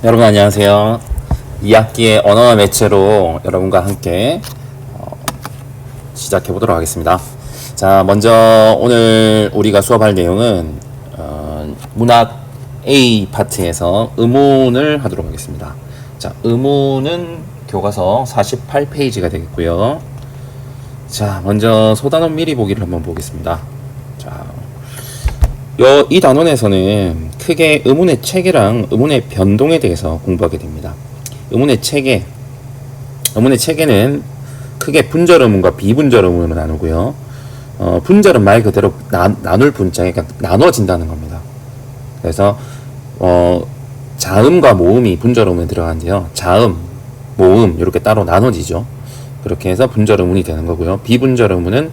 여러분 안녕하세요. 2학기의 언어와 매체로 여러분과 함께 시작해 보도록 하겠습니다. 자, 먼저 오늘 우리가 수업할 내용은 문학 A 파트에서 의문을 하도록 하겠습니다. 자, 의문은 교과서 48페이지가 되겠고요. 자, 먼저 소단원 미리 보기를 한번 보겠습니다. 자, 이 단원에서는 크게 의문의 체계랑 의문의 변동에 대해서 공부하게 됩니다. 의문의 체계는 크게 분절 의문과 비분절 의문으로 나누고요. 분절은 말 그대로 나눌 분자, 그러니까 나눠진다는 겁니다. 그래서 자음과 모음이 분절 의문에 들어가는데요. 자음, 모음 이렇게 따로 나눠지죠. 그렇게 해서 분절 의문이 되는 거고요. 비분절 의문은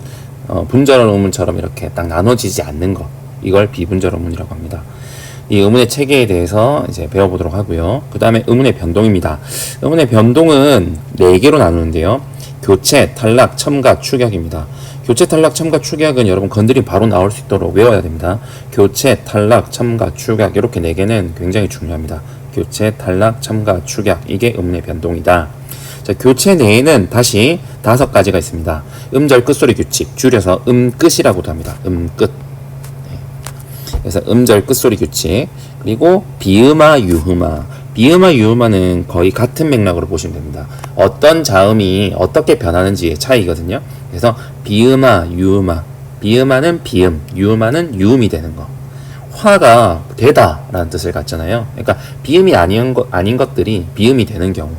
분절 의문처럼 이렇게 딱 나눠지지 않는 거, 이걸 비분절 의문이라고 합니다. 이 의문의 체계에 대해서 이제 배워보도록 하고요. 그 다음에 의문의 변동입니다. 의문의 변동은 4개로 나누는데요. 교체, 탈락, 첨가, 추격입니다. 교체, 탈락, 첨가, 추격은 여러분 건드림 바로 나올 수 있도록 외워야 됩니다. 교체, 탈락, 첨가, 추격 이렇게 4개는 굉장히 중요합니다. 교체, 탈락, 첨가, 추격 이게 의문의 변동이다. 자, 교체 내에는 다시 5가지가 있습니다. 음절 끝소리 규칙, 줄여서 음끝이라고도 합니다. 음끝. 그래서 음절 끝소리 규칙, 그리고 비음화 유음화. 비음화 유음화는 거의 같은 맥락으로 보시면 됩니다. 어떤 자음이 어떻게 변하는지의 차이거든요. 그래서 비음화 유음화, 비음화는 비음, 유음화는 유음이 되는 거. 화가 되다 라는 뜻을 갖잖아요. 그러니까 비음이 아닌 것들이 비음이 되는 경우,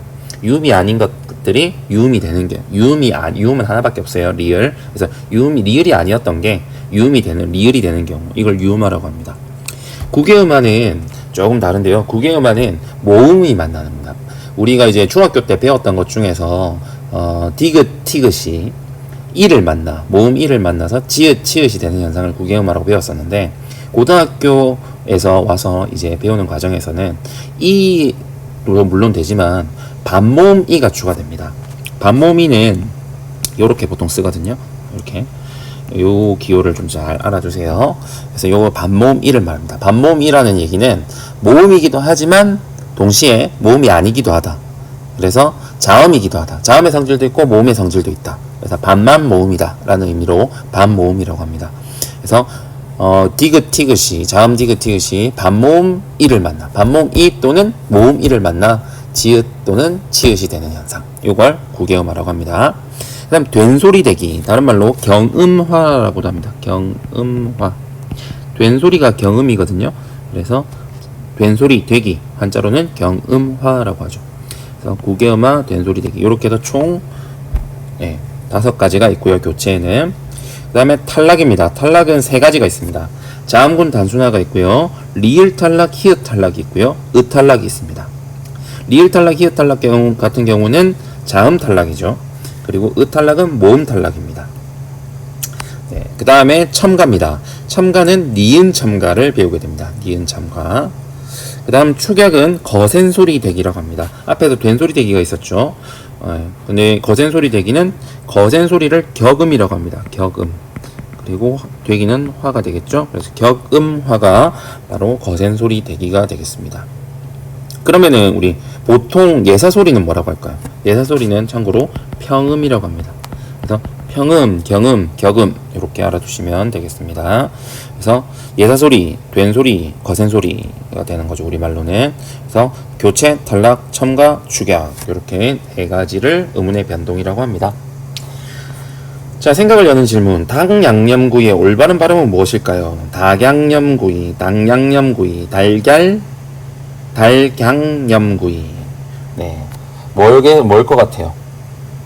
유음이 아닌 것들이 유음이 되는 경우, 유음은 하나밖에 없어요. 리을. 그래서 리을이 아니었던 게 유음이 되는, 리을이 되는 경우, 이걸 유음화라고 합니다. 국외음화는 조금 다른데요. 국외음화는 모음이 만납니다. 우리가 이제 중학교 때 배웠던 것 중에서 디귿, 티귿이 이를 만나, 모음 이를 만나서 지읒, 치읒이 되는 현상을 국외음화라고 배웠었는데, 고등학교에서 와서 이제 배우는 과정에서는 이로 물론 되지만 반모음 이가 추가됩니다. 반모음 이는 요렇게 보통 쓰거든요. 이렇게. 요 기호를 좀 잘 알아두세요. 그래서 요 반모음 이를 말합니다. 반모음 이라는 얘기는 모음이기도 하지만 동시에 모음이 아니기도 하다. 그래서 자음이기도 하다. 자음의 성질도 있고 모음의 성질도 있다. 그래서 반만 모음이다 라는 의미로 반모음이라고 합니다. 그래서 디귿 티귿이, 자음 디귿 티귿이 반모음 이를 만나, 반모음 이 또는 모음 이를 만나 지읒 또는 치읒이 되는 현상, 이걸 국외음화라고 합니다. 그 다음 된소리 대기, 다른 말로 경음화라고도 합니다. 경음화. 된소리가 경음이거든요. 그래서 된소리 대기, 한자로는 경음화라고 하죠. 그래서 국외음화, 된소리 대기, 이렇게 해서 총 5가지가 있고요. 교체에는. 그 다음에 탈락입니다. 탈락은 3가지가 있습니다. 자음군 단순화가 있고요. 리을 탈락, 히읗 탈락이 있고요. 읒 탈락이 있습니다. 리을 탈락, 히읗 탈락 같은 경우는 자음 탈락이죠. 그리고 읒 탈락은 모음 탈락입니다. 네, 그 다음에 첨가입니다. 첨가는 니은 첨가를 배우게 됩니다. 니은 첨가. 그 다음 추격은 거센소리 대기라고 합니다. 앞에도 된소리 대기가 있었죠. 근데 거센소리 대기는 거센소리를 격음이라고 합니다. 격음. 그리고 대기는 화가 되겠죠. 그래서 격음화가 바로 거센소리 대기가 되겠습니다. 그러면은 우리 보통 예사소리는 뭐라고 할까요? 예사소리는 참고로 평음이라고 합니다. 그래서 평음, 경음, 격음 이렇게 알아두시면 되겠습니다. 그래서 예사소리, 된소리, 거센소리가 되는 거죠. 우리말로는. 그래서 교체, 탈락, 첨가, 추격 이렇게 3가지를 의문의 변동이라고 합니다. 자, 생각을 여는 질문. 닭양념구이의 올바른 발음은 무엇일까요? 닭양념구이, 닭양념구이, 달갱념구이. 네. 뭘 것 같아요?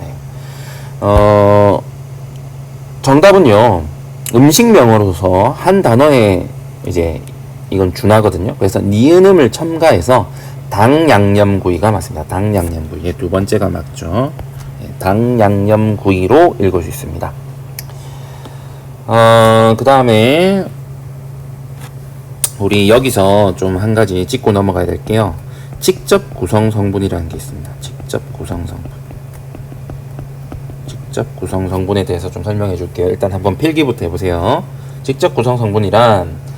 네. 정답은요, 음식명으로서 한 단어에 이제 이건 준하거든요. 그래서 니은음을 첨가해서 닭양념구이가 맞습니다. 닭양념구이. 2번째가 맞죠. 네, 닭양념구이로 읽을 수 있습니다. 그 다음에 우리 여기서 좀 한 가지 짚고 넘어가야 될게요. 직접 구성 성분이라는 게 있습니다. 직접 구성 성분. 직접 구성 성분에 대해서 좀 설명해 줄게요. 일단 한번 필기부터 해보세요. 직접 구성 성분이란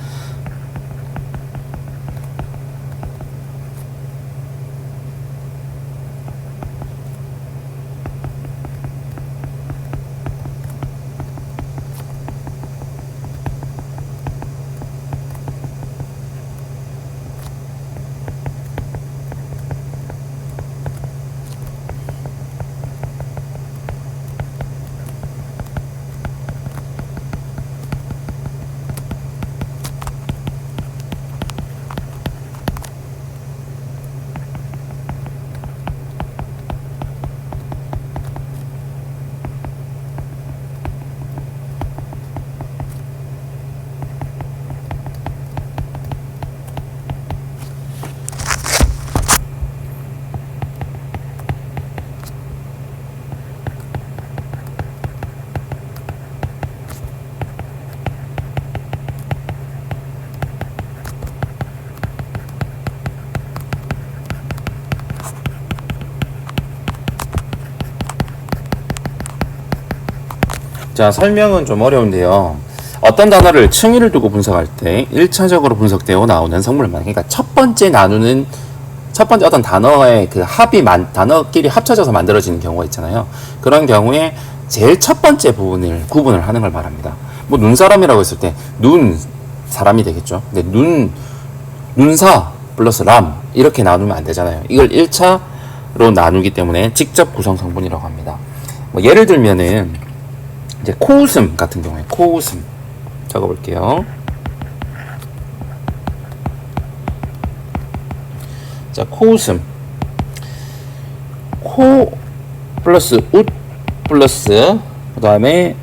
자, 설명은 좀 어려운데요. 어떤 단어를 층위를 두고 분석할 때 1차적으로 분석되어 나오는 성분만, 그러니까 첫 번째 어떤 단어의 그 단어끼리 합쳐져서 만들어지는 경우가 있잖아요. 그런 경우에 제일 첫 번째 부분을 구분을 하는 걸 말합니다. 뭐 눈사람이라고 했을 때 사람이 되겠죠. 근데 눈사 플러스 람 이렇게 나누면 안 되잖아요. 이걸 1차로 나누기 때문에 직접 구성 성분이라고 합니다. 뭐 예를 들면은 이제 코웃음 같은 경우에 코웃음 적어볼게요. 자, 코웃음. 코 플러스 웃 플러스 그 다음에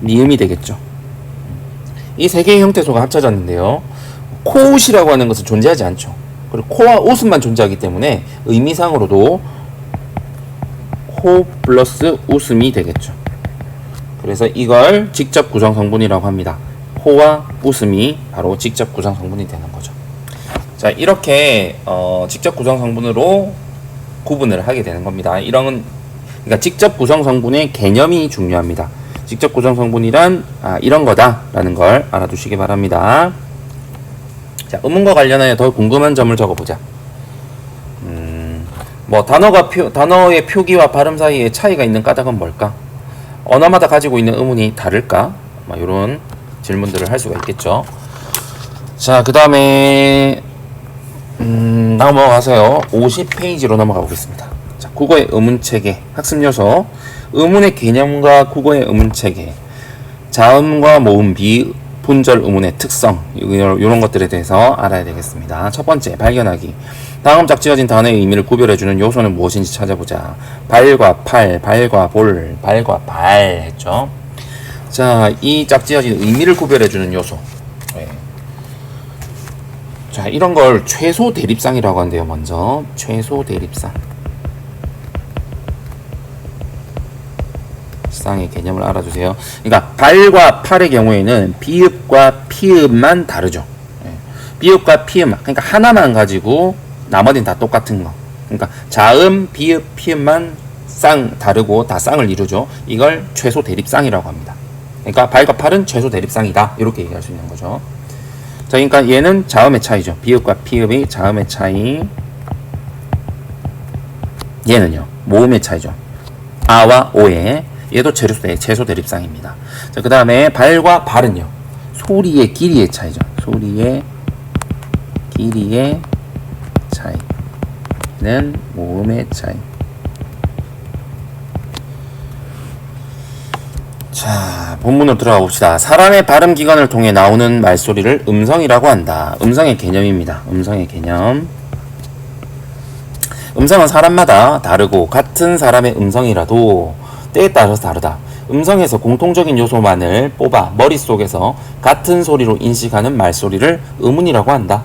니음이 되겠죠. 이 세 개의 형태소가 합쳐졌는데요. 코웃이라고 하는 것은 존재하지 않죠. 그리고 코와 웃음만 존재하기 때문에 의미상으로도 코 플러스 웃음이 되겠죠. 그래서 이걸 직접 구성 성분이라고 합니다. 코와 웃음이 바로 직접 구성 성분이 되는 거죠. 자, 이렇게 직접 구성 성분으로 구분을 하게 되는 겁니다. 그러니까 직접 구성 성분의 개념이 중요합니다. 직접 구성 성분이란 이런 거다라는 걸 알아두시기 바랍니다. 자, 음문과 관련하여 더 궁금한 점을 적어보자. 뭐 단어의 표기와 발음 사이에 차이가 있는 까닭은 뭘까? 언어마다 가지고 있는 음운이 다를까? 뭐 이런 질문들을 할 수가 있겠죠. 자, 그 다음에 넘어가서요 50페이지로 넘어가 보겠습니다. 자, 국어의 음운체계 학습 요소, 음운의 개념과 국어의 음운체계, 자음과 모음, 비분절 음운의 특성, 이런 것들에 대해서 알아야 되겠습니다. 첫 번째, 발견하기. 다음 짝지어진 단어의 의미를 구별해주는 요소는 무엇인지 찾아보자. 발과 팔, 발과 볼, 발과 발 했죠. 자, 이 짝지어진 의미를 구별해주는 요소. 네. 자, 이런 걸 최소 대립상이라고 하는데요. 먼저 최소 대립상. 상의 개념을 알아주세요. 그러니까 발과 팔의 경우에는 비읍과 피읍만 다르죠. 네. 비읍과 피읍, 그러니까 하나만 가지고 나머지는 다 똑같은 거. 그러니까 자음, 비읍, 피읍만 다르고 다 쌍을 이루죠. 이걸 최소 대립상이라고 합니다. 그러니까 발과 팔은 최소 대립상이다. 이렇게 얘기할 수 있는 거죠. 자, 그러니까 얘는 자음의 차이죠. 비읍과 피읍이 자음의 차이. 얘는요, 모음의 차이죠. 아와 오의. 얘도 최소 대립상입니다. 자, 그 다음에 발과 발은요, 소리의 길이의 차이죠. 소리의 길이의 차이는 모음의 차이. 자, 본문으로 들어가 봅시다. 사람의 발음 기관을 통해 나오는 말소리를 음성이라고 한다. 음성의 개념입니다. 음성의 개념. 음성은 사람마다 다르고 같은 사람의 음성이라도 때에 따라서 다르다. 음성에서 공통적인 요소만을 뽑아 머릿속에서 같은 소리로 인식하는 말소리를 음운이라고 한다.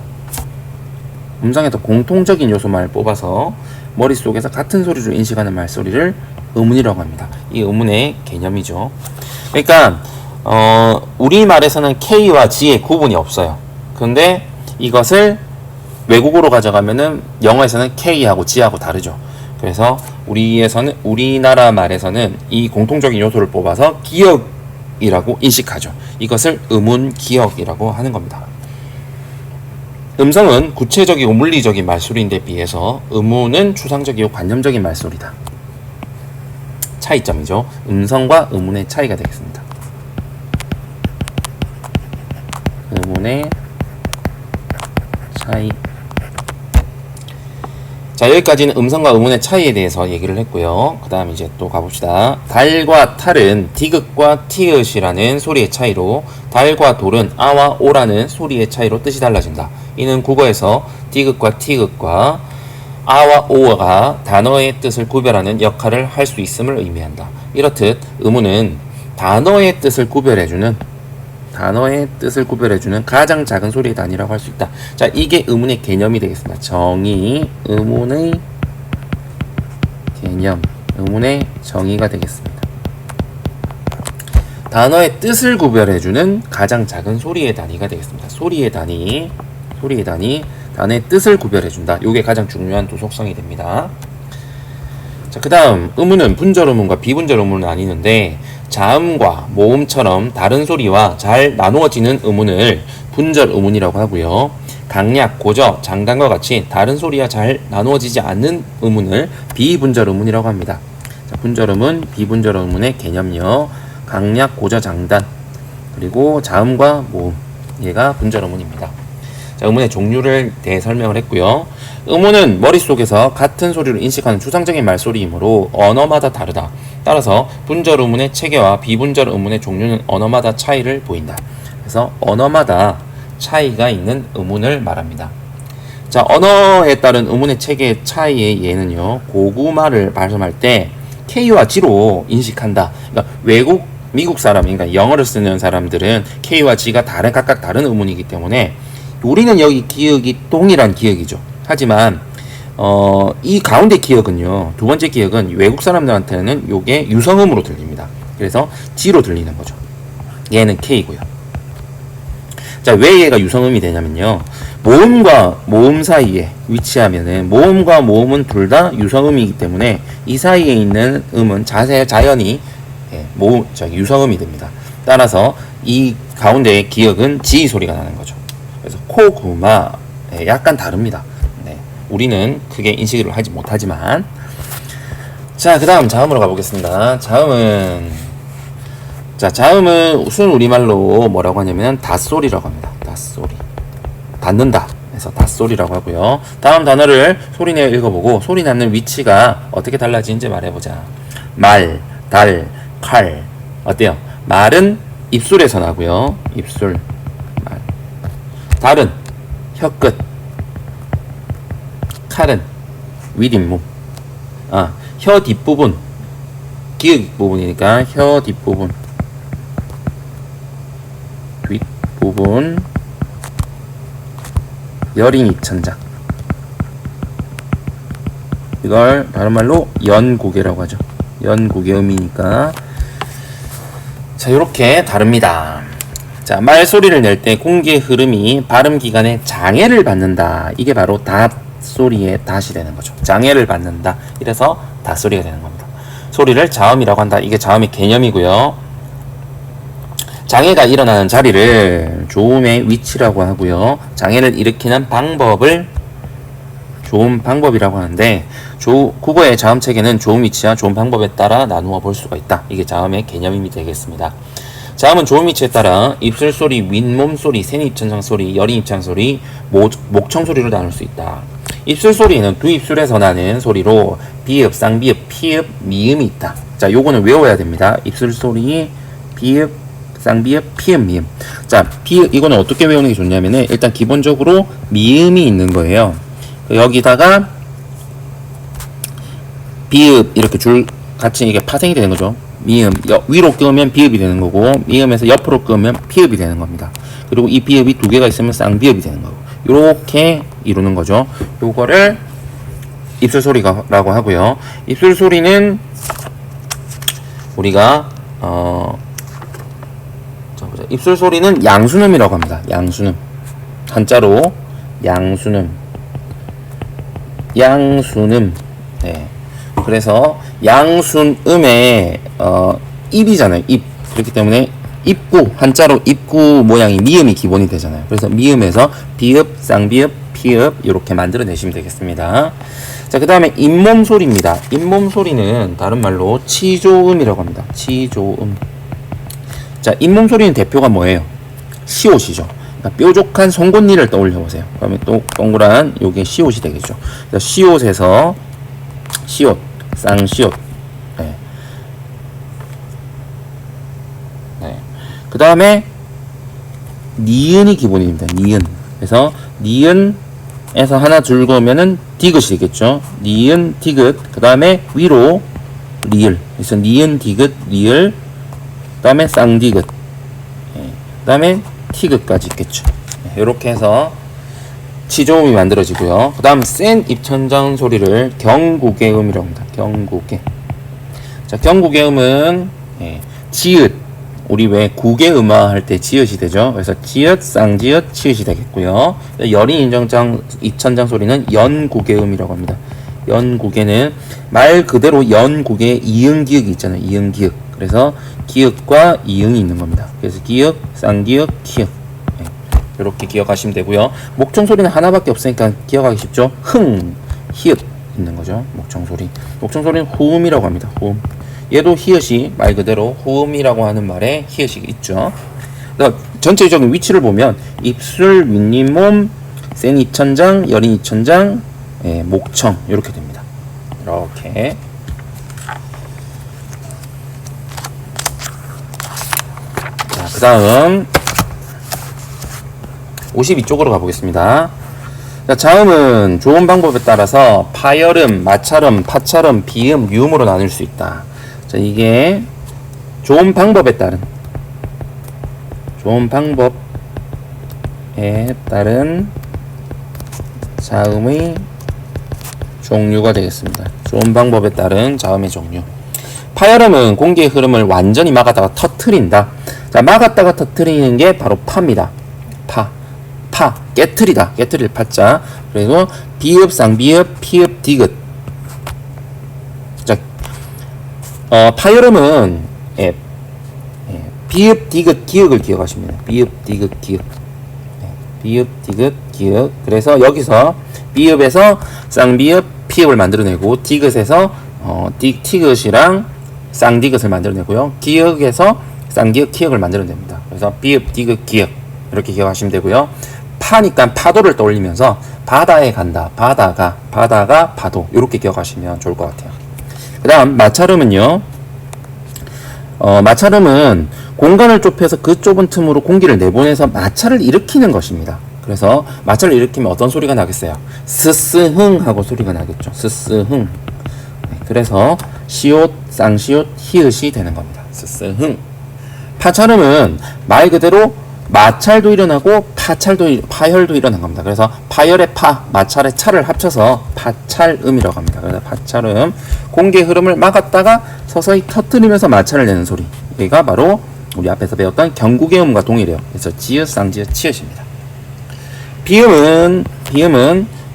음성에서 공통적인 요소만을 뽑아서 머릿속에서 같은 소리로 인식하는 말소리를 음운이라고 합니다. 이 음운의 개념이죠. 그러니까 우리말에서는 K와 G의 구분이 없어요. 그런데 이것을 외국어로 가져가면은 영어에서는 K하고 G하고 다르죠. 그래서 우리나라 말에서는 이 공통적인 요소를 뽑아서 기억이라고 인식하죠. 이것을 음운 기억이라고 하는 겁니다. 음성은 구체적이고 물리적인 말소리인데 비해서 음운은 추상적이고 관념적인 말소리다. 차이점이죠. 음성과 음운의 차이가 되겠습니다. 음운의 차이. 자, 여기까지는 음성과 음운의 차이에 대해서 얘기를 했고요. 그 다음 이제 또 가봅시다. 달과 탈은 디귿과 티읕이라는 소리의 차이로, 달과 돌은 아와 오라는 소리의 차이로 뜻이 달라진다. 이는 국어에서 디귿과 티읕과 아와 오가 단어의 뜻을 구별하는 역할을 할 수 있음을 의미한다. 이렇듯 음운은 단어의 뜻을 구별해주는 가장 작은 소리의 단위라고 할 수 있다. 자, 이게 음운의 개념이 되겠습니다. 정의, 음운의 개념, 음운의 정의가 되겠습니다. 단어의 뜻을 구별해주는 가장 작은 소리의 단위가 되겠습니다. 소리의 단위, 단어의 뜻을 구별해준다. 이게 가장 중요한 두 속성이 됩니다. 자, 그 다음 음운은 분절 음운과 비분절 음운을 나뉘는데, 자음과 모음처럼 다른 소리와 잘 나누어지는 음운을 분절 음운이라고 하고요. 강약, 고저, 장단과 같이 다른 소리와 잘 나누어지지 않는 음운을 비분절 음운이라고 합니다. 자, 분절 음운, 비분절 음운의 개념요. 강약, 고저, 장단, 그리고 자음과 모음, 얘가 분절 음운입니다. 자, 음운의 종류를 대해 설명을 했고요. 음운은 머릿속에서 같은 소리를 인식하는 추상적인 말소리이므로 언어마다 다르다. 따라서 분절 음운의 체계와 비분절 음운의 종류는 언어마다 차이를 보인다. 그래서 언어마다 차이가 있는 음운을 말합니다. 자, 언어에 따른 음운의 체계의 차이의 예는요, 고구마를 발음할 때 K와 G로 인식한다. 그러니까 미국 사람, 그러니까 영어를 쓰는 사람들은 K와 G가 각각 다른 음운이기 때문에 우리는 여기 기억이 동일한 기억이죠. 하지만 이 가운데 기억은요, 두 번째 기억은 외국 사람들한테는 요게 유성음으로 들립니다. 그래서 G로 들리는 거죠. 얘는 K고요. 자, 왜 얘가 유성음이 되냐면요, 모음과 모음 사이에 위치하면은 모음과 모음은 둘 다 유성음이기 때문에 이 사이에 있는 음은 자연히 유성음이 됩니다. 따라서 이 가운데의 기억은 G 소리가 나는 거죠. 그래서 코구마, 약간 다릅니다. 네, 우리는 크게 인식을 하지 못하지만. 자, 그 다음 자음으로 가보겠습니다. 자음은 순 우리말로 뭐라고 하냐면 닷소리라고 합니다. 닷소리, 닿는다, 그래서 닷소리라고 하고요. 다음 단어를 소리내어 읽어보고 소리 나는 위치가 어떻게 달라지는지 말해보자. 말, 달, 칼. 어때요? 말은 입술에서 나고요. 입술, 말. 달은 혀끝, 칼은 윗잇몸. 혀 뒷부분, 기역 부분이니까 혀 뒷부분, 뒷부분, 여린 입천장. 이걸 다른 말로 연고개라고 하죠. 연고개음이니까. 자, 요렇게 다릅니다. 자, 말소리를 낼 때 공기의 흐름이 발음 기관에 장애를 받는다. 이게 바로 닷소리의 닷이 되는 거죠. 장애를 받는다. 이래서 닷소리가 되는 겁니다. 소리를 자음이라고 한다. 이게 자음의 개념이고요. 장애가 일어나는 자리를 조음의 위치라고 하고요. 장애를 일으키는 방법을 조음 방법이라고 하는데, 국어의 자음 체계는 조음 위치와 조음 방법에 따라 나누어 볼 수가 있다. 이게 자음의 개념이 되겠습니다. 자음은 조음 위치에 따라 입술 소리, 윗몸 소리, 새니 입천장 소리, 여린 입장 소리, 목청 소리로 나눌 수 있다. 입술 소리는 두 입술에서 나는 소리로 비읍, 쌍비읍, 피읍, 미음이 있다. 자, 요거는 외워야 됩니다. 입술 소리, 비읍, 쌍비읍, 피읍, 미음. 자, 비읍, 이거는 어떻게 외우는 게 좋냐면은 일단 기본적으로 미음이 있는 거예요. 여기다가 비읍 이렇게 줄 같이 이게 파생이 되는 거죠. 미음, 위로 끄면 비읍이 되는 거고, 미음에서 옆으로 끄면 피읍이 되는 겁니다. 그리고 이 비읍이 두 개가 있으면 쌍비읍이 되는 거고, 요렇게 이루는 거죠. 요거를 입술 소리라고 하고요. 입술 소리는 우리가 입술 소리는 양순음이라고 합니다. 양순음, 한자로 양순음. 네. 그래서 양순음의 입이잖아요. 입. 그렇기 때문에 입구, 한자로 입구 모양이 미음이 기본이 되잖아요. 그래서 미음에서 비읍, 쌍비읍, 피읍 이렇게 만들어내시면 되겠습니다. 자, 그 다음에 잇몸 소리입니다. 잇몸 소리는 다른 말로 치조음이라고 합니다. 치조음. 자, 잇몸 소리는 대표가 뭐예요? 시옷이죠. 그러니까 뾰족한 송곳니를 떠올려 보세요. 그러면 또 동그란 요게 시옷이 되겠죠. 시옷에서 시옷, 쌍시옷. 네. 네. 그 다음에 니은이 기본입니다. 니은. 그래서 니은에서 하나 줄 거면은 디귿이 되겠죠. 니은, 디귿. 그 다음에 위로 리을. 그래서 니은, 디귿, 리을. 그 다음에 쌍디귿. 네. 그 다음에 티귿까지 있겠죠. 이렇게 해서 치조음이 만들어지고요. 그 다음 센 입천장 소리를 경구개음이라고 합니다. 경구개. 자, 경구개음은 지읒, 우리 왜 구개음화 할 때 지읒이 되죠. 그래서 지읒, 쌍지읒, 치읒이 되겠고요. 여린 입천장 소리는 연구개음이라고 합니다. 연구개는 말 그대로 연구개의 이응기역이 있잖아요. 이응기역. 그래서 기역과 이응이 있는 겁니다. 그래서 기역, 쌍기역, 기역. 이렇게 기억하시면 되고요. 목청 소리는 하나밖에 없으니까 기억하기 쉽죠. 흥, 히읗 있는 거죠. 목청 소리. 목청 소리는 호음이라고 합니다. 호음. 얘도 히읗이 말 그대로 호음이라고 하는 말에 히읗이 있죠. 그러니까 전체적인 위치를 보면 입술, 윗잇몸, 센 입천장, 여린 입천장, 목청 이렇게 됩니다. 이렇게. 자, 그 다음 52쪽으로 가보겠습니다. 자, 자음은 좋은 방법에 따라서 파열음, 마찰음, 파찰음, 비음, 유음으로 나눌 수 있다. 자, 이게 좋은 방법에 따른 자음의 종류가 되겠습니다. 좋은 방법에 따른 자음의 종류. 파열음은 공기의 흐름을 완전히 막았다가 터트린다. 자, 막았다가 터트리는 게 바로 파입니다. 깨트리다. 깨트릴 파자. 그리고 비읍, 쌍비읍, 피읍, 디귿. 자, 파열음은 비읍, 디귿, 기역을 기억하시면 돼요. 비읍, 디귿, 기역. 비읍, 디귿, 기역. 그래서 여기서 비읍에서 쌍비읍, 피읍을 만들어내고 디귿에서 티귿이랑 쌍디귿을 만들어내고요. 기역에서 쌍기역, 기역을 만들어냅니다. 그래서 비읍, 디귿, 기역 이렇게 기억하시면 되고요. 파니까 파도를 떠올리면서 바다에 간다, 바다가, 파도 이렇게 기억하시면 좋을 것 같아요. 그 다음 마찰음은요. 마찰음은 공간을 좁혀서 그 좁은 틈으로 공기를 내보내서 마찰을 일으키는 것입니다. 그래서 마찰을 일으키면 어떤 소리가 나겠어요? 스스흥 하고 소리가 나겠죠. 스스흥. 그래서 시옷, 쌍시옷, 히읗이 되는 겁니다. 스스흥. 파찰음은 말 그대로 마찰도 일어나고 파열도 일어난 겁니다. 그래서 파열의 파, 마찰의 차를 합쳐서 파찰음이라고 합니다. 그래서 파찰음, 공기의 흐름을 막았다가 서서히 터뜨리면서 마찰을 내는 소리. 여기가 바로 우리 앞에서 배웠던 경국의 음과 동일해요. 그래서 지읒, 쌍지읒, 치읒입니다. 비음은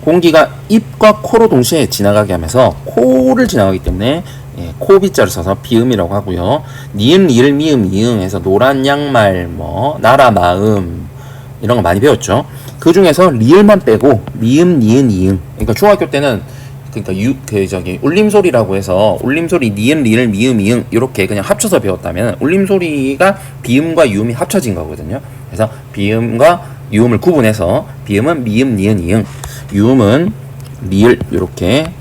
공기가 입과 코로 동시에 지나가게 하면서 코를 지나가기 때문에 코비자를 써서 비음이라고 하고요. 니은, 리을, 미음, 이응에서 노란 양말, 나라, 마음 이런 거 많이 배웠죠. 그 중에서 리을만 빼고 미음, 니은, 이응. 그러니까 중학교 때는 울림소리라고 해서 울림소리 니은, 리을, 미음, 이응 이렇게 그냥 합쳐서 배웠다면 울림소리가 비음과 유음이 합쳐진 거거든요. 그래서 비음과 유음을 구분해서 비음은 미음, 니은, 이응, 유음은 리을 이렇게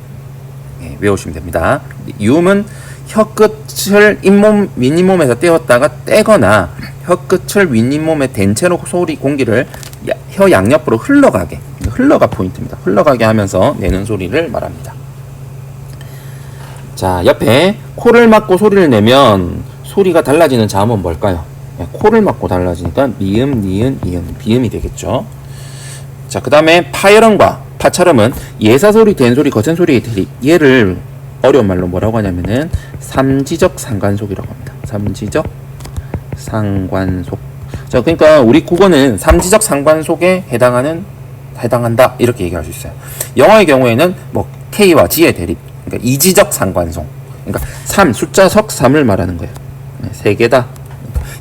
외우시면 됩니다. 유음은 혀끝을 윗잇몸에서 떼었다가 떼거나 혀끝을 윗잇몸에 댄 채로 공기를 혀 양옆으로 흘러가 포인트입니다. 흘러가게 하면서 내는 소리를 말합니다. 자, 옆에 코를 막고 소리를 내면 소리가 달라지는 자음은 뭘까요? 코를 막고 달라지니까 미음, 니은, 이응, 비음이 되겠죠. 자, 그 다음에 파열음과 파찰음은 예사소리, 된소리, 거센소리의 대리. 얘를 어려운 말로 뭐라고 하냐면은 삼지적 상관속이라고 합니다. 삼지적 상관속. 자, 그러니까 우리 국어는 삼지적 상관속에 해당한다 이렇게 얘기할 수 있어요. 영어의 경우에는 K와 G의 대립. 그러니까 이지적 상관속. 그러니까 3 숫자 석 3을 말하는 거예요. 세 개다.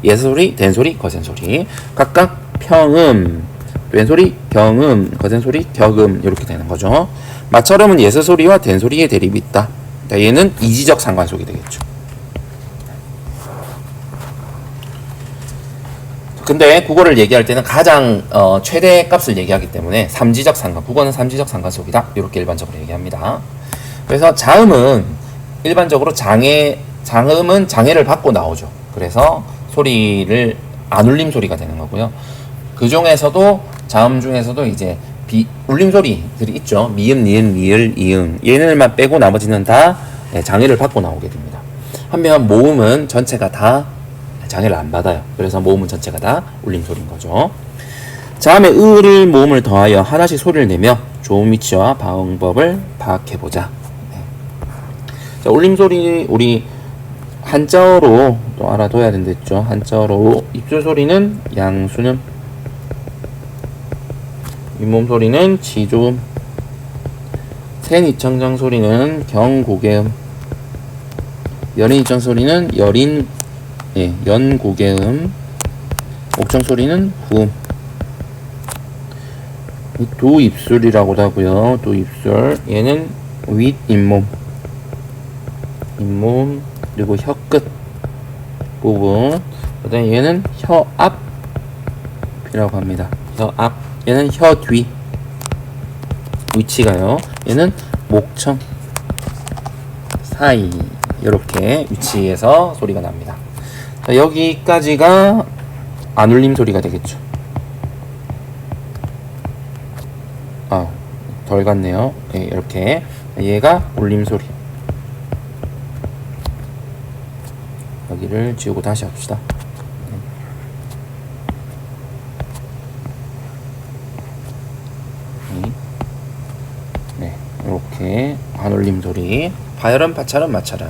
예사소리, 된소리, 거센소리. 각각 평음, 왼소리, 경음, 거센소리, 격음 이렇게 되는 거죠. 마찰음은 예사소리와 된소리의 대립이 있다. 그러니까 얘는 이지적 상관속이 되겠죠. 근데 국어를 얘기할 때는 가장 최대 값을 얘기하기 때문에 삼지적 상관, 국어는 삼지적 상관속이다 이렇게 일반적으로 얘기합니다. 그래서 자음은 일반적으로 장음은 장애를 받고 나오죠. 그래서 소리를 안 울림 소리가 되는 거고요. 그 중에서도 자음 중에서도 이제 울림 소리들이 있죠. 미음, 니은, 리을, 이응 얘네들만 빼고 나머지는 다 장애를 받고 나오게 됩니다. 한편 모음은 전체가 다 장애를 안 받아요. 그래서 모음은 전체가 다 울림 소리인 거죠. 자음에 을을 모음을 더하여 하나씩 소리를 내며 좋은 위치와 방법을 파악해보자. 자, 울림 소리 우리 한자어로 또 알아둬야 된댔죠. 한자어로 입술 소리는 양수음, 윗몸 소리는 지조음, 센 입천장 소리는 경고개음, 여린 입장 소리는 여린, 예, 연고개음. 옥정 소리는 구음. 두 입술이라고도 하고요. 두 입술. 얘는 윗 잇몸. 잇몸, 그리고 혀 끝 부분. 그 다음에 얘는 혀 앞이라고 합니다. 혀 앞. 얘는 혀 뒤. 위치가요. 얘는 목청 사이. 이렇게 위치에서 소리가 납니다. 자, 여기까지가 안 울림 소리가 되겠죠. 덜 같네요. 네, 이렇게. 얘가 울림 소리. 여기를 지우고 다시 합시다. 네, 이렇게 안 울림 소리. 파열음, 파찰음, 마찰음.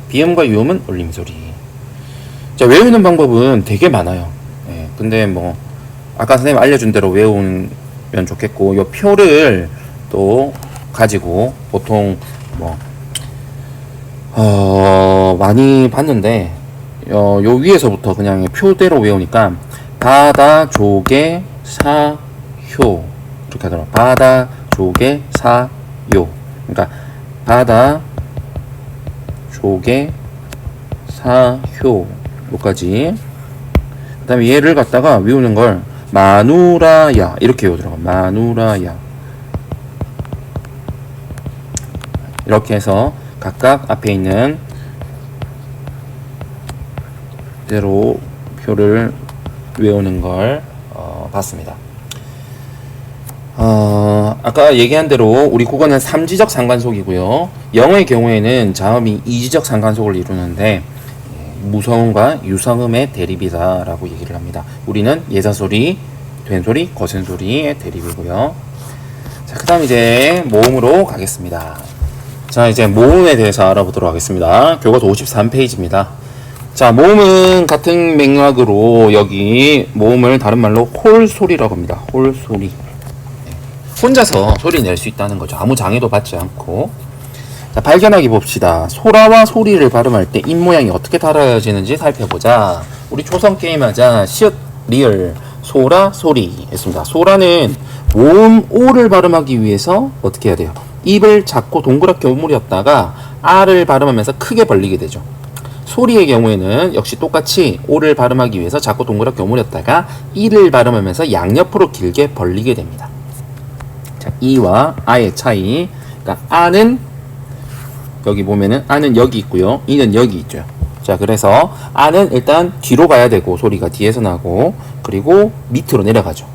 비음과 유음은 울림 소리. 자, 외우는 방법은 되게 많아요. 네, 근데 뭐 아까 선생님 알려준 대로 외우면 좋겠고, 요 표를 또 가지고 보통 뭐 많이 봤는데, 요 위에서부터 그냥 표대로 외우니까 바다, 조개, 사, 효 이렇게 하더라고요. 바다, 조개, 사, 요. 그러니까 바다, 조개, 사, 효 요까지. 그 다음에 얘를 갖다가 외우는 걸 마누라야 이렇게 외우더라고요. 마누라야. 이렇게 해서 각각 앞에 있는 대로 표를 외우는 걸 봤습니다. 아까 얘기한 대로 우리 국어는 3지적 상관속이고요. 영어의 경우에는 자음이 2지적 상관속을 이루는데 무성음과 유성음의 대립이다라고 얘기를 합니다. 우리는 예사소리, 된소리, 거센소리의 대립이고요. 자, 그 다음 이제 모음으로 가겠습니다. 자, 이제 모음에 대해서 알아보도록 하겠습니다. 교과서 53페이지입니다. 자, 모음은 같은 맥락으로 여기 모음을 다른 말로 홀소리라고 합니다. 홀소리. 혼자서 소리 낼 수 있다는 거죠. 아무 장애도 받지 않고. 자, 발견하기 봅시다. 소라와 소리를 발음할 때 입 모양이 어떻게 달라지는지 살펴보자. 우리 초성 게임하자. 시읒, 리을, 소라, 소리 했습니다. 소라는 모음 오를 발음하기 위해서 어떻게 해야 돼요? 입을 작고 동그랗게 오므렸다가 아를 발음하면서 크게 벌리게 되죠. 소리의 경우에는 역시 똑같이 오를 발음하기 위해서 작고 동그랗게 오므렸다가 이를 발음하면서 양옆으로 길게 벌리게 됩니다. 자, 이와 아의 차이. 그러니까 아는 여기 보면은 아는 여기 있고요. 이는 여기 있죠. 자, 그래서 아는 일단 뒤로 가야 되고 소리가 뒤에서 나고, 그리고 밑으로 내려가죠.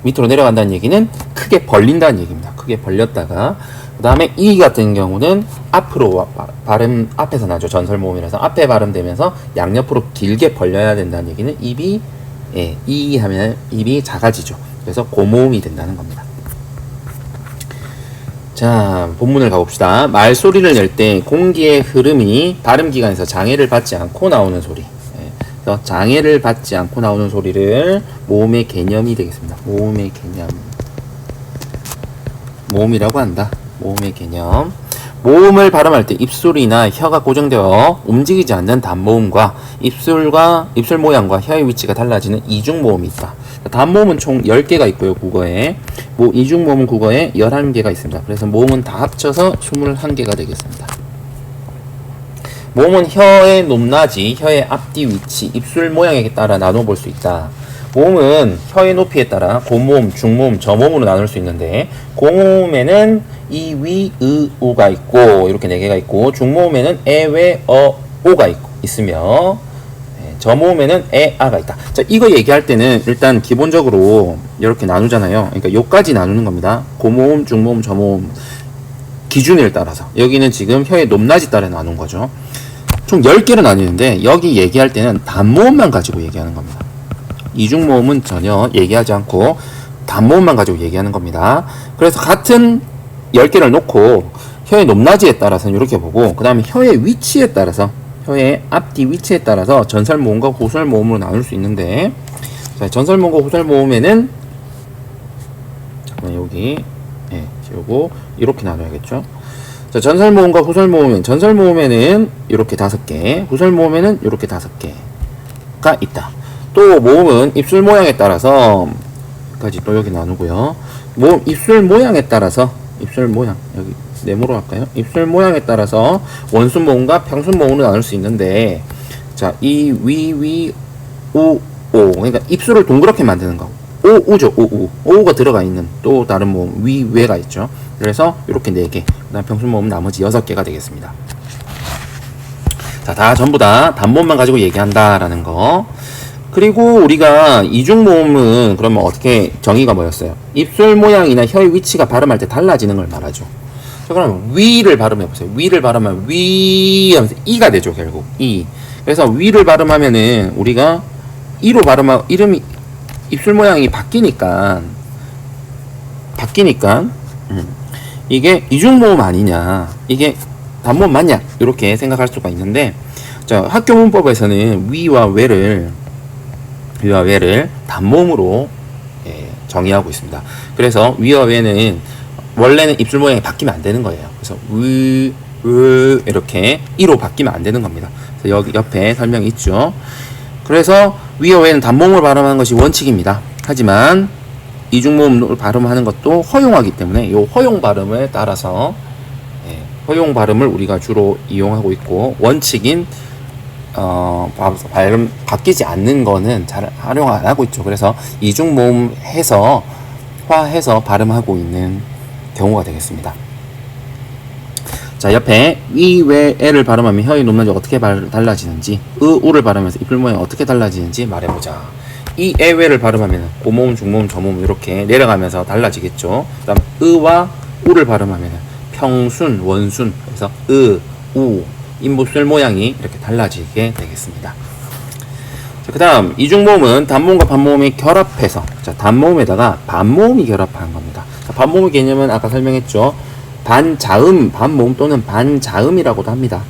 밑으로 내려간다는 얘기는 크게 벌린다는 얘기입니다. 크게 벌렸다가, 그 다음에 이 같은 경우는 앞으로 발음 앞에서 나죠. 전설모음이라서 앞에 발음되면서 양옆으로 길게 벌려야 된다는 얘기는 입이 이 하면 입이 작아지죠. 그래서 고모음이 된다는 겁니다. 자, 본문을 가봅시다. 말소리를 낼 때 공기의 흐름이 발음기관에서 장애를 받지 않고 나오는 소리. 그래서 장애를 받지 않고 나오는 소리를 모음의 개념이 되겠습니다. 모음의 개념. 모음이라고 한다. 모음의 개념. 모음을 발음할 때 입술이나 혀가 고정되어 움직이지 않는 단모음과 입술 모양과 혀의 위치가 달라지는 이중모음이 있다. 단모음은 총 10개가 있고요, 국어에. 이중모음은 국어에 11개가 있습니다. 그래서 모음은 다 합쳐서 21개가 되겠습니다. 모음은 혀의 높낮이, 혀의 앞뒤 위치, 입술 모양에 따라 나눠볼 수 있다. 모음은 혀의 높이에 따라 고모음, 중모음, 저모음으로 나눌 수 있는데, 고모음에는 이, 위, 으, 우가 있고 이렇게 4개가 있고, 중모음에는 에, 웨, 어, 오가 있으며, 저모음에는 에, 아가 있다. 자, 이거 얘기할 때는 일단 기본적으로 이렇게 나누잖아요. 그러니까 요까지 나누는 겁니다. 고모음, 중모음, 저모음 기준을 따라서. 여기는 지금 혀의 높낮이 따라 나눈 거죠. 총 10개로 나뉘는데 여기 얘기할 때는 단모음만 가지고 얘기하는 겁니다. 이중모음은 전혀 얘기하지 않고 단모음만 가지고 얘기하는 겁니다. 그래서 같은 10개를 놓고 혀의 높낮이에 따라서는 이렇게 보고, 그 다음에 혀의 위치에 따라서, 혀의 앞뒤 위치에 따라서 전설모음과 호설모음으로 나눌 수 있는데, 자, 전설모음과 호설모음에는 여기 지우고 이렇게 나눠야겠죠. 자, 자, 전설 모음과 후설 모음은 전설 모음에는 이렇게 5개, 후설 모음에는 이렇게 5개가 있다. 또 모음은 입술 모양에 따라서 까지 또 여기 나누고요. 모음 입술 모양에 따라서 입술 모양 여기 네모로 할까요? 입술 모양에 따라서 원순 모음과 평순 모음으로 나눌 수 있는데 자, 이 위 우 오 그러니까 입술을 동그랗게 만드는 거. 오우죠. 오우가 들어가 있는 또 다른 모음 위외가 있죠. 그래서 이렇게 4개, 그다음 평순 모음 나머지 6개가 되겠습니다. 자, 다 전부 다 단모음만 가지고 얘기한다라는 거. 그리고 우리가 이중 모음은 그러면 어떻게 정의가 뭐였어요? 입술 모양이나 혀의 위치가 발음할 때 달라지는 걸 말하죠. 자, 그럼 위를 발음해 보세요. 위를 발음하면 위 하면서 이가 되죠, 결국. 이. 그래서 위를 발음하면은 우리가 이로 발음하고 이름이 입술 모양이 바뀌니까 이게 이중 모음 아니냐, 이게 단모음 맞냐, 이렇게 생각할 수가 있는데, 자, 학교 문법에서는 위와 외를 단모음으로 정의하고 있습니다. 그래서 위와 외는 원래는 입술 모양이 바뀌면 안 되는 거예요. 그래서 위 이렇게 이로 바뀌면 안 되는 겁니다. 그래서 여기 옆에 설명이 있죠. 그래서 위와 외는 단모음을 발음하는 것이 원칙입니다. 하지만 이중모음을 발음하는 것도 허용하기 때문에 이 허용 발음에 따라서 허용 발음을 우리가 주로 이용하고 있고, 원칙인 발음 바뀌지 않는 거는 잘 활용 안 하고 있죠. 그래서 이중모음 해서 발음하고 있는 경우가 되겠습니다. 자, 옆에 위, 외, 에를 발음하면 혀의 높낮이가 어떻게 달라지는지, 우를 발음하면서 입술 모양이 어떻게 달라지는지 말해보자. 이, 에, 외를 발음하면 고모음, 중모음, 저모음 이렇게 내려가면서 달라지겠죠. 그 다음 으와 우를 발음하면 평순, 원순, 그래서 우, 입술 모양이 이렇게 달라지게 되겠습니다. 자, 그 다음 이중모음은 단모음과 반모음이 결합해서, 자, 단모음에다가 반모음이 결합하는 겁니다. 자, 반모음의 개념은 아까 설명했죠. 반자음, 반모음 또는 반자음이라고도 합니다.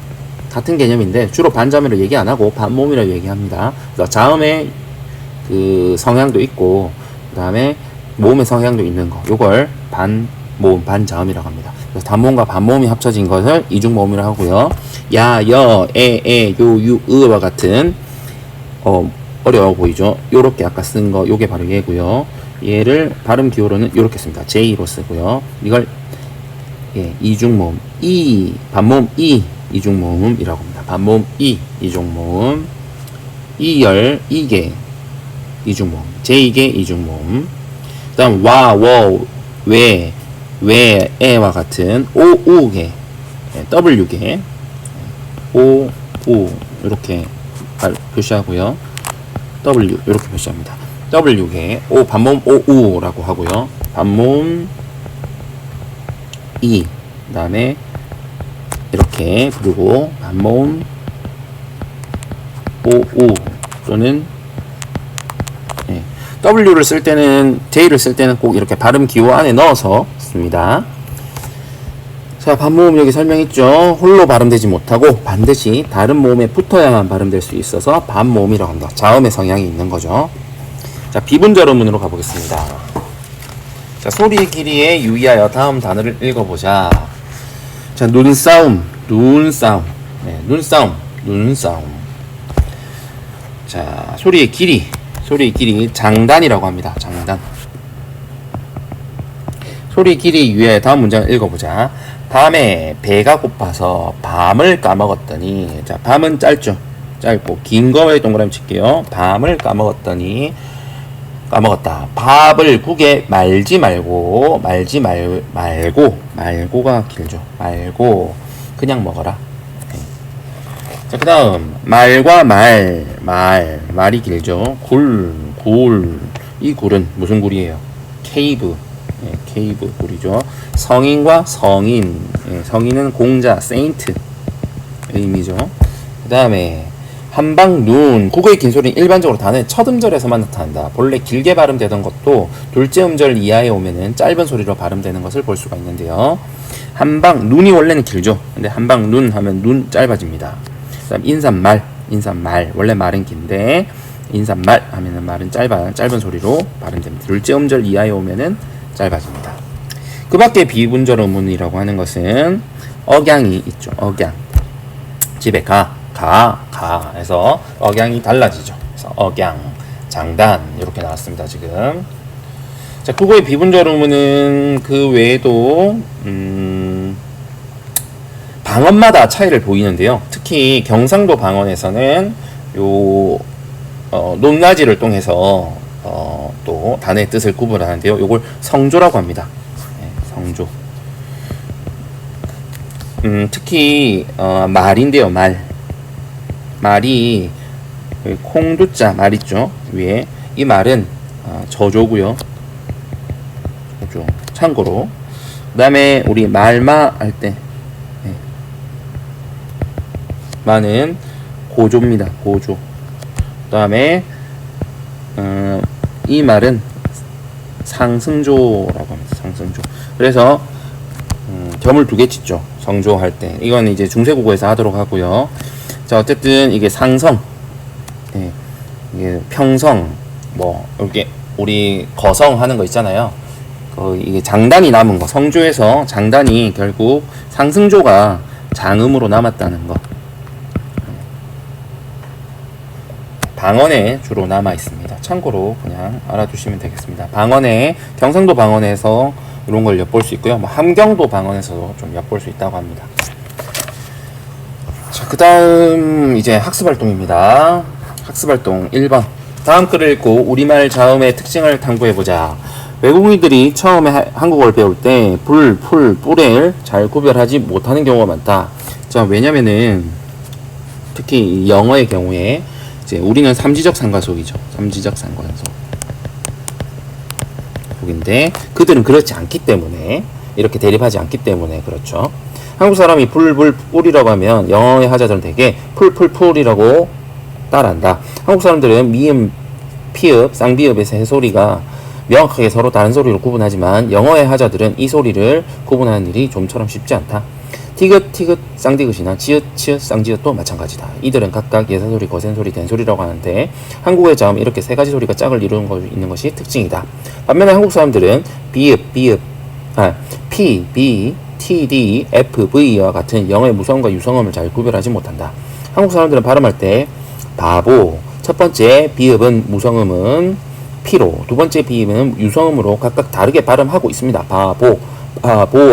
같은 개념인데 주로 반자음이라고 얘기 안 하고 반모음이라고 얘기합니다. 그래서 자음의 그 성향도 있고 그 다음에 모음의 성향도 있는 거, 요걸 반모음, 반자음이라고 합니다. 그래서 단모음과 반모음이 합쳐진 것을 이중모음이라고 하고요. 야, 여, 에, 요, 유, 으와 같은 어려워 보이죠? 요렇게 아까 쓴 거, 요게 바로 얘고요. 얘를 발음 기호로는 요렇게 씁니다. J로 쓰고요. 이걸 이중모음, 반모음 이중모음이라고 합니다. 반모음 이중모음, 이열, 이계 이중모음, 제2계 이중모음. 그 다음 와, 워, 왜, 에와 같은 우계, W계, 우 이렇게 표시하고요. W 이렇게 표시합니다. W계, 반모음 오우라고 하고요. 반모음 그 다음에 이렇게 부르고, 반모음 오우 또는 W를 쓸 때는, J를 쓸 때는 꼭 이렇게 발음 기호 안에 넣어서 씁니다. 자, 반모음 여기 설명했죠. 홀로 발음되지 못하고 반드시 다른 모음에 붙어야만 발음될 수 있어서 반모음이라고 합니다. 자음의 성향이 있는 거죠. 자, 비분절음문으로 가보겠습니다. 자, 소리 길이에 유의하여 다음 단어를 읽어보자. 자, 눈싸움. 자, 소리의 길이 장단이라고 합니다. 장단. 소리의 길이 유의하여 다음 문장을 읽어보자. 밤에 배가 고파서 밤을 까먹었더니, 자, 밤은 짧죠. 짧고 긴 거에 동그라미 칠게요. 밤을 까먹었더니, 까먹었다. 밥을 국에 말고가 길죠. 말고 그냥 먹어라. 자, 그 다음 말과 말이 길죠. 이 굴은 무슨 굴이에요? 케이브 굴이죠. 성인과 성인, 성인은 공자, 세인트 의미죠. 그 다음에 한방 눈, 국어의 긴 소리는 일반적으로 단어의 첫 음절에서만 나타난다. 본래 길게 발음되던 것도 둘째 음절 이하에 오면은 짧은 소리로 발음되는 것을 볼 수가 있는데요. 한방 눈이 원래는 길죠. 근데 한방 눈 하면 눈 짧아집니다. 그다음 인사말 원래 말은 긴데 인사말 하면은 말은 짧은 소리로 발음됩니다. 둘째 음절 이하에 오면은 짧아집니다. 그 밖에 비분절 음문이라고 하는 것은 억양이 있죠. 억양. 집에 가 해서 억양이 달라지죠. 그래서 억양, 장단 이렇게 나왔습니다. 지금. 자, 국어의 비분절 의문은 그 외에도 방언마다 차이를 보이는데요. 특히 경상도 방언에서는 요 높낮이를 통해서 또 단어의 뜻을 구분하는데요. 요걸 성조라고 합니다. 네, 성조. 특히 말인데요. 말이 콩두자 말 있죠. 위에 이 말은 저조고요. 저조. 참고로 그 다음에 우리 말마 할 때 마는 고조입니다. 고조. 그 다음에 이 말은 상승조라고 합니다. 상승조. 그래서 점을 두 개 짓죠. 성조할 때. 이건 이제 중세국어에서 하도록 하고요. 자, 어쨌든 이게 상성, 이게 평성, 뭐 이렇게 우리 거성 하는 거 있잖아요. 이게 장단이 남은 거. 성조에서 장단이 결국 상승조가 장음으로 남았다는 거. 방언에 주로 남아 있습니다. 참고로 그냥 알아두시면 되겠습니다. 방언에 경상도 방언에서 이런 걸 엿볼 수 있고요. 뭐 함경도 방언에서도 좀 엿볼 수 있다고 합니다. 자, 그 다음 이제 학습활동입니다. 학습활동 1번. 다음 글을 읽고 우리말 자음의 특징을 탐구해보자. 외국인들이 처음에 한국어를 배울 때 불, 풀, 뿌레를 잘 구별하지 못하는 경우가 많다. 자, 왜냐면은 특히 영어의 경우에 이제 우리는 삼지적 상관속이죠. 삼지적 상관속. 인데 그들은 그렇지 않기 때문에 이렇게 대립하지 않기 때문에 그렇죠. 한국 사람이 불이라고 하면 영어의 하자들은 되게 풀이라고 따라한다. 한국 사람들은 미음, 피읍, 쌍비읍에서 해소리가 명확하게 서로 다른 소리로 구분하지만 영어의 하자들은 이 소리를 구분하는 일이 좀처럼 쉽지 않다. 티귿, 쌍디귿이나 지읒, 쌍지읒도 마찬가지다. 이들은 각각 예사소리, 거센소리, 된소리라고 하는데 한국의 자음 이렇게 세 가지 소리가 짝을 이루는 있는 것이 특징이다. 반면에 한국 사람들은 P, B, T, D, F, V와 같은 영어의 무성음과 유성음을 잘 구별하지 못한다. 한국 사람들은 발음할 때 바보, 첫 번째 비읍은 무성음은 P로, 두 번째 비읍은 유성음으로 각각 다르게 발음하고 있습니다. 바보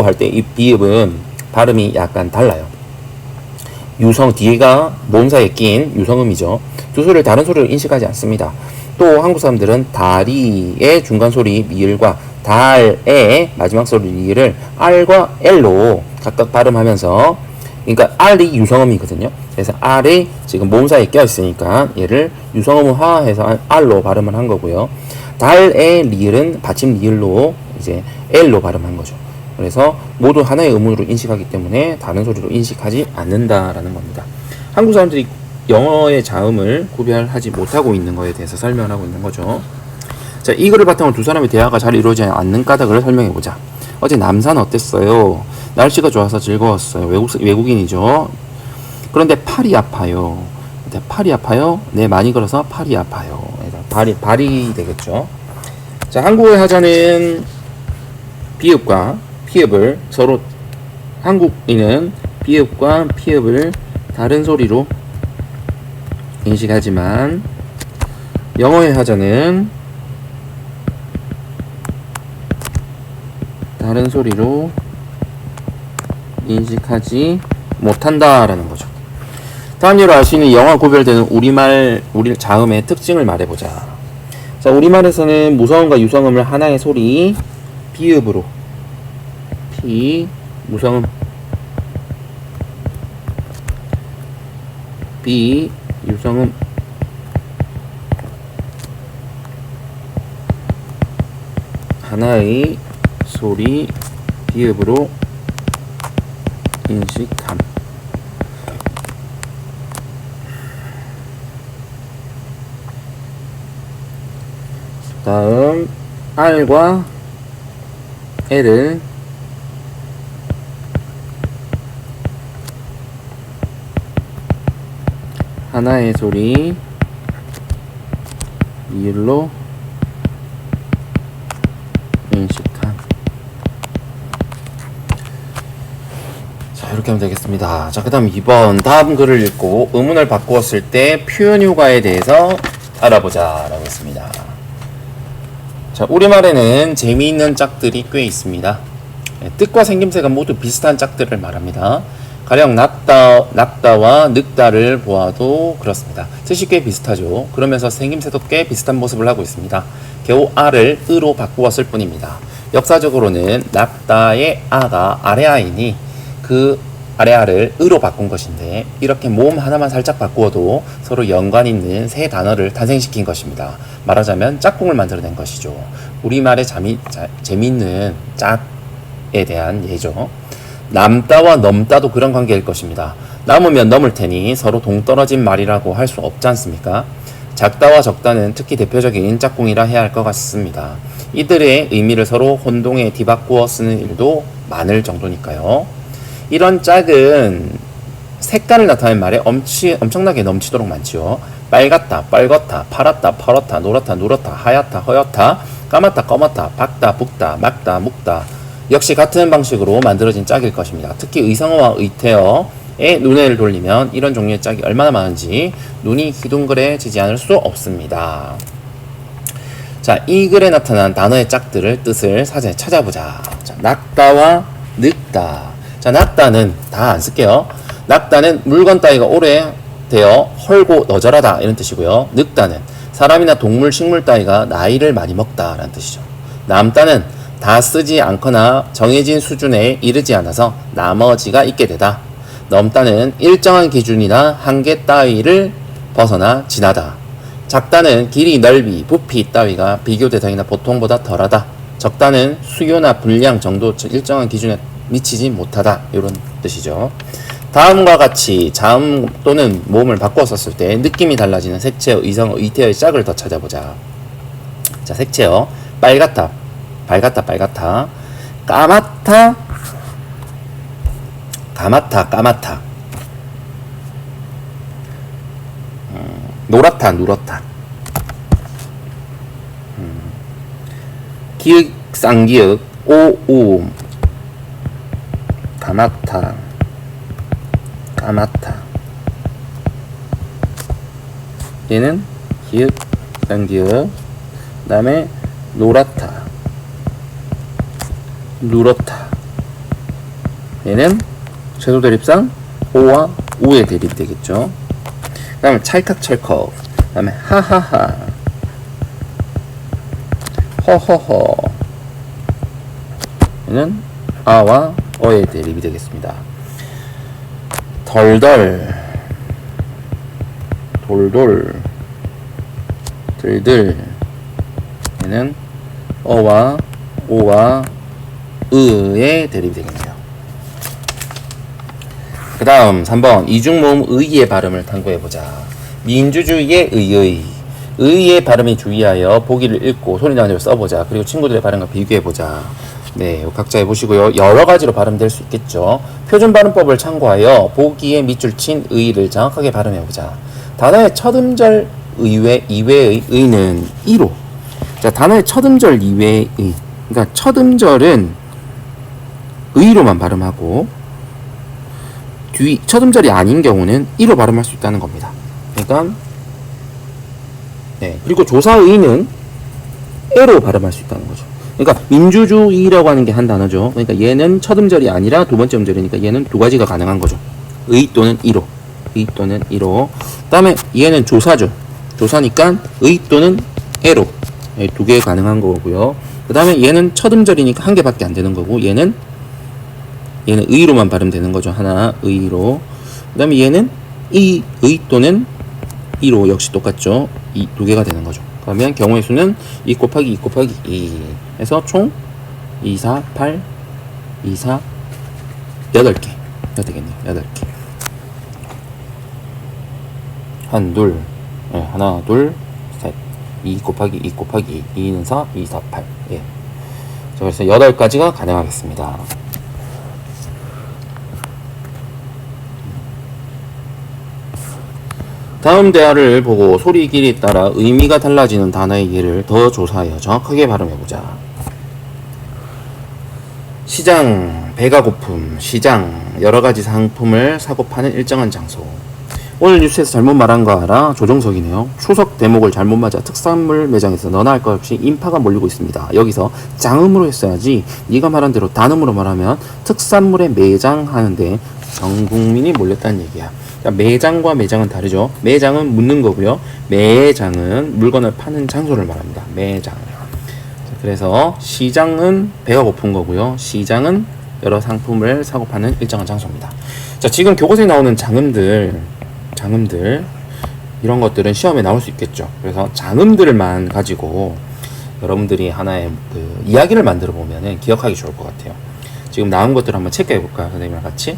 할 때 이 비읍은 발음이 약간 달라요. 유성 뒤가 모음사에 낀 유성음이죠. 두 소리를 다른 소리로 인식하지 않습니다. 또 한국 사람들은 다리의 중간 소리 미을과 달의 마지막 소리 리을 R과 L로 각각 발음하면서, 그러니까 R이 유성음이거든요. 그래서 R이 지금 모음사에 껴 있으니까 얘를 유성음화해서 R로 발음을 한 거고요. 달의 리을은 받침 리을로 이제 L로 발음한 거죠. 그래서 모두 하나의 음으로 인식하기 때문에 다른 소리로 인식하지 않는다라는 겁니다. 한국 사람들이 영어의 자음을 구별하지 못하고 있는 것에 대해서 설명을 하고 있는 거죠. 자, 이 글을 바탕으로 두 사람의 대화가 잘 이루어지지 않는 까닭을 설명해보자. 어제 남산 어땠어요? 날씨가 좋아서 즐거웠어요. 외국인이죠. 그런데 팔이 아파요. 팔이 아파요? 네, 많이 걸어서 팔이 아파요. 발이 되겠죠. 자, 한국어의 하자는 비읍과 피읍을 서로, 한국인은 비읍과 피읍을 다른 소리로 인식하지만 영어의 하자는 다른 소리로 인식하지 못한다라는 거죠. 다음 예로 알 수 있는 영어 구별되는 우리 자음의 특징을 말해보자. 자, 우리말에서는 무성음과 유성음을 하나의 소리 비읍으로, 비, 무성음, 비, 유성음, 하나의 소리 비읍으로 인식함. 다음 R과 L을 하나의 소리 이을로 인식함. 자, 이렇게 하면 되겠습니다. 자, 그 다음 2번. 다음 글을 읽고 의문을 바꾸었을 때 표현 효과에 대해서 알아보자 라고 했습니다. 자, 우리말에는 재미있는 짝들이 꽤 있습니다. 뜻과 생김새가 모두 비슷한 짝들을 말합니다. 가령 낙다와 늑다를 보아도 그렇습니다. 뜻이 꽤 비슷하죠. 그러면서 생김새도 꽤 비슷한 모습을 하고 있습니다. 겨우 아를 으로 바꾸었을 뿐입니다. 역사적으로는 낙다의 아가 아래아이니 그 아래아를 으로 바꾼 것인데, 이렇게 모음 하나만 살짝 바꾸어도 서로 연관 있는 새 단어를 탄생시킨 것입니다. 말하자면 짝꿍을 만들어낸 것이죠. 우리말의 재미있는 짝에 대한 예죠. 남다와 넘다도 그런 관계일 것입니다. 남으면 넘을 테니 서로 동떨어진 말이라고 할 수 없지 않습니까? 작다와 적다는 특히 대표적인 짝꿍이라 해야 할 것 같습니다. 이들의 의미를 서로 혼동해 뒤바꾸어 쓰는 일도 많을 정도니까요. 이런 짝은 색깔을 나타내는 말에 엄청나게 넘치도록 많지요. 빨갛다, 빨갛다, 파랗다, 파랗다, 노랗다, 누렇다, 하얗다, 허옇다, 까맣다, 검었다, 박다, 붓다, 막다, 묵다. 역시 같은 방식으로 만들어진 짝일 것입니다. 특히 의성어와 의태어에 눈을 돌리면 이런 종류의 짝이 얼마나 많은지 눈이 휘둥그레지지 않을 수 없습니다. 자, 이 글에 나타난 단어의 짝들을 뜻을 사전에 찾아보자. 자, 낙다와 늑다. 자, 낙다는 다 안 쓸게요. 낙다는 물건 따위가 오래되어 헐고 너절하다 이런 뜻이고요. 늑다는 사람이나 동물, 식물 따위가 나이를 많이 먹다 라는 뜻이죠. 남다는 다 쓰지 않거나 정해진 수준에 이르지 않아서 나머지가 있게 되다. 넘다는 일정한 기준이나 한계 따위를 벗어나 지나다. 작다는 길이, 넓이, 부피 따위가 비교 대상이나 보통보다 덜하다. 적다는 수요나 분량 정도 일정한 기준에 미치지 못하다. 이런 뜻이죠. 다음과 같이 자음 또는 모음을 바꿔 썼을 때 느낌이 달라지는 색채어, 의성어, 의태어의 짝을 더 찾아보자. 자, 색채어. 빨갛다, 밝았다, 빨갛다. 까맣다, 가맣다, 까맣다. 노랗다, 누렇다. 기역, 쌍기역, 오우, 가맣다, 까맣다. 얘는 기역, 쌍기역. 그 다음에 노랗다, 누렇다. 얘는 최소 대립상 오와 우의 대립이 되겠죠. 그 다음에 찰칵찰컥. 그 다음에 하하하, 허허허. 얘는 아와 어의 대립이 되겠습니다. 덜덜, 돌돌, 들들. 얘는 어와 오와 의의 대립이 되겠네요. 그 다음 3번 이중모음 의의 발음을 탐구해보자. 민주주의의 의의 발음에 주의하여 보기를 읽고 소리 나는 대로 써보자. 그리고 친구들의 발음과 비교해보자. 네, 각자 해보시고요. 여러 가지로 발음될 수 있겠죠. 표준 발음법을 참고하여 보기에 밑줄 친 의를 정확하게 발음해보자. 단어의 첫 음절 이외의 의는 이로. 자, 단어의 첫 음절 이외의 의. 그러니까 첫 음절은 의로만 발음하고 첫 음절이 아닌 경우는 이로 발음할 수 있다는 겁니다. 그러니까 네, 그리고 조사의는 에로 발음할 수 있다는 거죠. 그러니까 민주주의라고 하는 게 한 단어죠. 그러니까 얘는 첫 음절이 아니라 두 번째 음절이니까 얘는 두 가지가 가능한 거죠. 의 또는 이로. 의 또는 이로. 그 다음에 얘는 조사죠. 조사니까 의 또는 에로. 네, 두 개 가능한 거고요. 그 다음에 얘는 첫 음절이니까 한 개밖에 안 되는 거고, 얘는 의로만 발음되는 거죠. 하나, 의로. 그 다음에 얘는 의 또는 이로 역시 똑같죠. 이 두 개가 되는 거죠. 그러면 경우의 수는 2 곱하기 2 곱하기 2 해서 총 2, 4, 8, 2, 4, 8개. 가 되겠네요. 8개. 하나, 둘, 셋. 2 곱하기 2 곱하기 2는 4, 2, 4, 8. 예. 자, 그래서 8가지가 가능하겠습니다. 다음 대화를 보고 소리 길이에 따라 의미가 달라지는 단어의 예를 더 조사하여 정확하게 발음해보자. 시장, 배가 고픔, 시장, 여러 가지 상품을 사고 파는 일정한 장소. 오늘 뉴스에서 잘못 말한 거 알아? 조정석이네요. 추석 대목을 잘못 맞아 특산물 매장에서 너나 할 것 없이 인파가 몰리고 있습니다. 여기서 장음으로 했어야지. 네가 말한 대로 단음으로 말하면 특산물의 매장 하는데 전 국민이 몰렸다는 얘기야. 그러니까 매장과 매장은 다르죠. 매장은 묻는 거고요. 매장은 물건을 파는 장소를 말합니다. 매장. 그래서 시장은 배가 고픈 거고요. 시장은 여러 상품을 사고 파는 일정한 장소입니다. 자, 지금 교과서에 나오는 장음들 이런 것들은 시험에 나올 수 있겠죠. 그래서 장음들만 가지고 여러분들이 하나의 그 이야기를 만들어 보면은 기억하기 좋을 것 같아요. 지금 나온 것들 한번 체크해 볼까요, 선생님이랑 같이?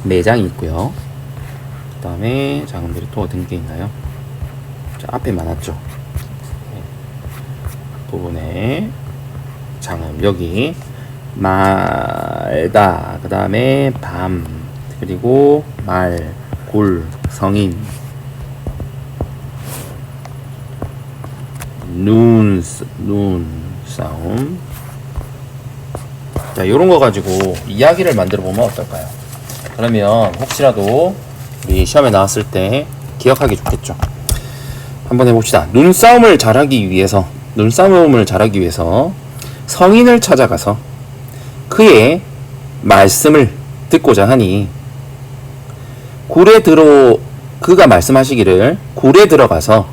매장이 있고요. 그 다음에 장음들이 또 어떤 게 있나요? 자, 앞에 많았죠. 부분에 장음, 여기 말다, 그 다음에 밤, 그리고 말, 굴, 성인, 눈 싸움. 자, 요런 거 가지고 이야기를 만들어 보면 어떨까요? 그러면 혹시라도 우리 시험에 나왔을 때 기억하기 좋겠죠. 한번 해봅시다. 눈싸움을 잘하기 위해서 성인을 찾아가서 그의 말씀을 듣고자 하니 그가 말씀하시기를 굴에 들어가서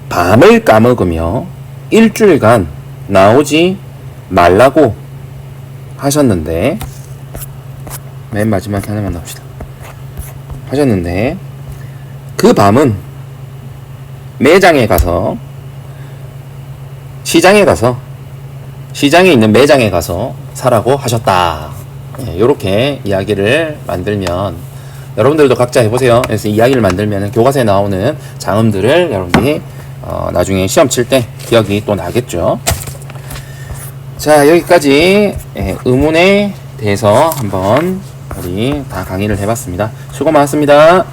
밤을 까먹으며 일주일간 나오지 말라고 하셨는데, 맨 마지막에 하나만 나옵시다. 하셨는데 그 밤은 시장에 있는 매장에 가서 사라고 하셨다. 이렇게 이야기를 만들면 여러분들도 각자 해보세요. 그래서 이야기를 만들면 교과서에 나오는 장음들을 여러분들이 나중에 시험 칠 때 기억이 또 나겠죠. 자, 여기까지 의문에 대해서 한번 우리 다 강의를 해봤습니다. 수고 많았습니다.